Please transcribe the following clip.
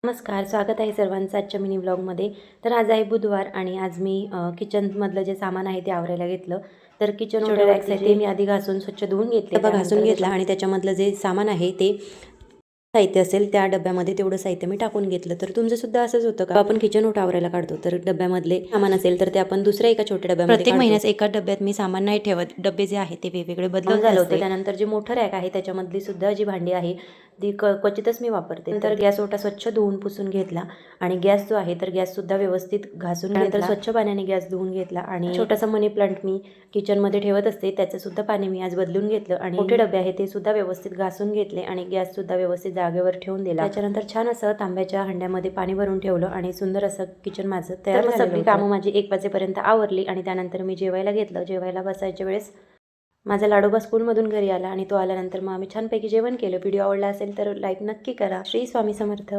नमस्कार, स्वागत आहे सर्वांचं आजच्या मिनी व्लॉगमध्ये. तर आज आहे बुधवार आणि आज मी किचनमधलं जे सामान आहे ते आवरायला घेतलं. तर किचन रॅक्स आहे ते मी आधी घासून स्वच्छ धुवून घेतले. घासून घेतला आणि त्याच्यामधलं जे सामान आहे ते साहित्य असेल त्या डब्यामध्ये तेवढं साहित्य मी टाकून घेतलं. तर तुमचं सुद्धा असंच होतं का? आपण किचन ओटा आवरायला काढतो तर डब्यामधले सामान असेल तर ते आपण दुसऱ्या एका छोट्या डब्यामध्ये प्रत्येक महिन्यात एका डब्यात मी सामान नाही ठेवत. डबे जे आहे ते वेगवेगळे बदलून झालं होतं. त्यानंतर जे मोठं रॅक आहे त्याच्यामधली सुद्धा जी भांडी आहे ती क्वचितच मी वापरते. नंतर गॅस ओटा स्वच्छ धुवून पुसून घेतला आणि गॅस जो आहे तर गॅस सुद्धा व्यवस्थित घासून घेतला. स्वच्छ पाण्याने गॅस धुवून घेतला आणि छोटासा मनी प्लांट मी किचनमध्ये ठेवत असते त्याचं सुद्धा पाणी मी आज बदलून घेतलं आणि मोठे डबे आहे ते सुद्धा व्यवस्थित घासून घेतले आणि गॅस सुद्धा व्यवस्थित जागेवर ठेवून दिला. त्याच्यानंतर छान असं तांब्याच्या हंड्यामध्ये पाणी भरून ठेवलं आणि सुंदर असं किचन माझं तयार झालं. सगळी कामं माझी 1 वाजेपर्यंत आवरली आणि त्यानंतर मी जेवायला घेतलं. जेवायला बसायच्या वेळेस माझा लाडोबा स्कूलमधून घरी आला आणि तो आल्यानंतर मग आम्ही छानपैकी जेवण केलं. व्हिडिओ आवडला असेल तर लाईक नक्की करा. श्री स्वामी समर्थ.